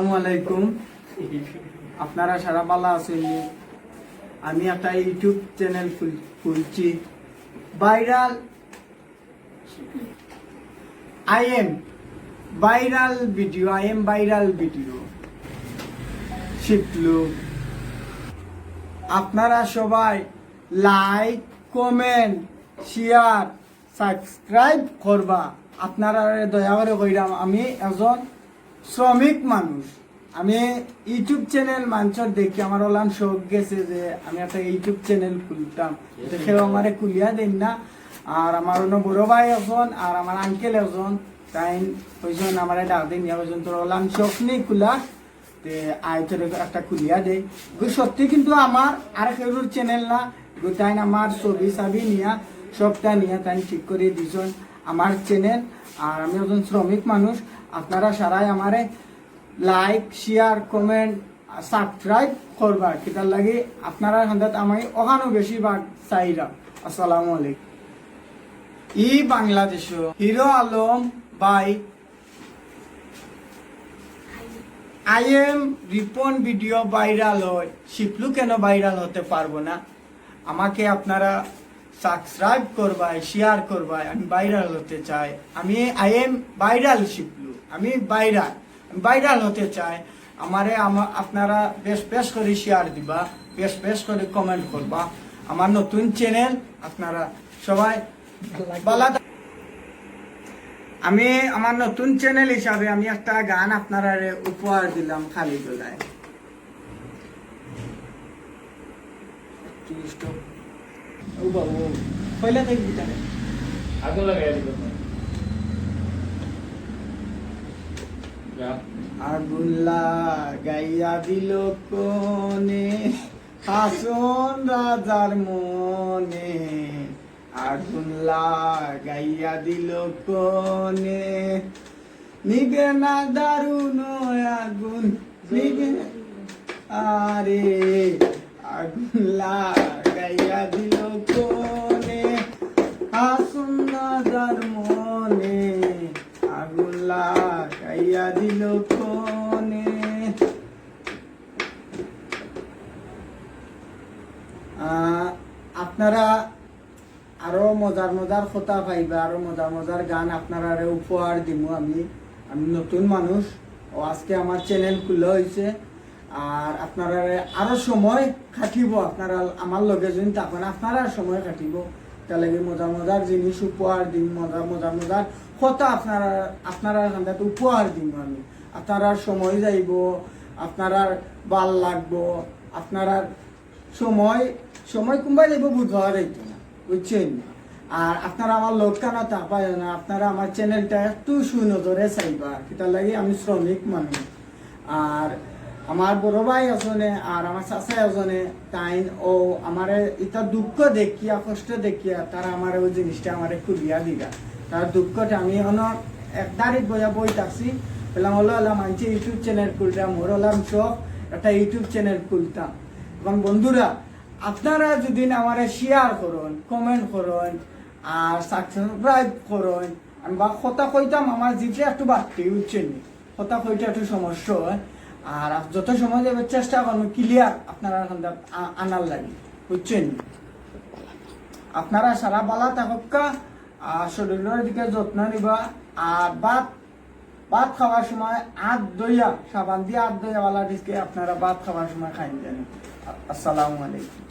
আসসালামু আলাইকুম। আপনারা সারা ভালো আছেন? আমি একটা ইউটিউব চ্যানেল খুলছি, viral I am viral video shiplu। আপনারা সবাই লাইক, কমেন্ট, শেয়ার, সাবস্ক্রাইব করবা। আপনারা দয়া করে কইরাম, আমি একজন শ্রমিক মানুষ। আমি ইউটিউব চ্যানেল মানুষের দেখি আমার ওলান শখ গেছে যে আমি একটা ইউটিউব চ্যানেল খুলতাম, সেও আমারে খুলিয়া দেন না। আর আমার অন্য বড় ভাই এখন আর আমার আঙ্কেল এখন তাই ওইজন আমার ডাক দিন ওইজন তোর ওলান শখ নেই খুলা তে আয় তোর একটা খুলিয়া দেয়। সত্যি কিন্তু আমার আর কেউ চ্যানেল না, তাই আমার ছবি চাবি নিয়া সবটা নিয়ে তাই ঠিক করে দিয়েছেন আমার চ্যানেল। আর আমি একজন শ্রমিক মানুষ। আপনারা সারাই আমারে লাইক, শেয়ার, কমেন্ট, সাবস্ক্রাইব করবা। কিতার লাগে আপনারা হান্দাত আমি ওখানেও বেশিরভাগ চাইরা। আসসালামু আলাইকুম। বাংলাদেশ হিরো আলম ভাই I am Ripon video viral হয়, শিপলু কেন ভাইরাল হতে পারবো না? আমাকে আপনারা সাবস্ক্রাইব করবাই, শেয়ার করবাই। আমি ভাইরাল হতে চাই। আমি আই এম ভাইরাল শিপলু, আমি ভাইরাল হতে চাই। আমারে আপনারা বেশ করে শেয়ার দিবা, বেশ করে কমেন্ট করবা। আমার নতুন চ্যানেল, আপনারা সবাই ভালো। আমি আমার নতুন চ্যানেল হিসাবে আমি একটা গান আপনারা উপহার দিলাম খালি গলায়। আগুন লাগাইয়া দিল কোনে হাসন রাজার মনে, আগুন লাগাইয়া দিল কোনে নিবে না দারুণ আগুন নিবে। আরে আগুন লাগাইয়া দিল কোনে হাসন রাজার মনে, আগুন লাগাইয়া দিল কোনে। আপনারা আরো মজার কথা পাইবা, আরো মজার গান আপনারা উপহার দিব। আমি নতুন মানুষ ও আজকে আমার চ্যানেল খুলে হয়েছে। আর আপনারা আরো সময় কাটিব, আপনারা আমার লগে যদি তখন আপনারা সময় কাটিব, তার লাগে মজার জিনিস উপহার দিন, মজার কথা আপনারা উপহার দিব। আমি আপনারা সময় যাইব, আপনারা ভাল লাগবো, আপনারা সময় কোনবাই যাইব বুঝা যাইতো না, বুঝছেন? আর আপনারা আমার লোক কেন তা পাই না, আপনারা আমার চ্যানেলটা একটু সুনজরে চাইবা। সেটার লাগে আমি শ্রমিক মানুষ। আর আমার বড় ভাই আসনে আর আমার চাচা আসনে তাই ও আমার এটা দুঃখ দেখিয়া, কষ্ট দেখিয়া তারা আমার ওই জিনিসটা আমার খুলিয়া দিলা। তার দুঃখটা আমি এক তারিখ বই থাকছি বললাম হলো মানছি ইউটিউব চ্যানেল খুলতাম, মোর হলাম শখ একটা ইউটিউব চ্যানেল খুলতাম। এবং বন্ধুরা আপনারা যদি আমার শেয়ার করুন, কমেন্ট করুন আর সাবস্ক্রাইব করুন। আমি বা কথা কইতাম আমার জিপে একটু বাড়তে উঠছেন, কথা কইটা একটু সমস্যা হয়। আর যত সময় যাবে চেষ্টা করুন ক্লিয়ার আপনারা আনার লাগে, বুঝছেন? আপনারা সারা বালা থাকা আর শরীরের দিকে যত্ন নিবা। আর ভাত খাওয়ার সময় হাত দইয়া সাবান দিয়ে হাত দইয়া বালা দিকে আপনারা ভাত খাওয়ার সময় খাইন জানেন। আসসালামু আলাইকুম।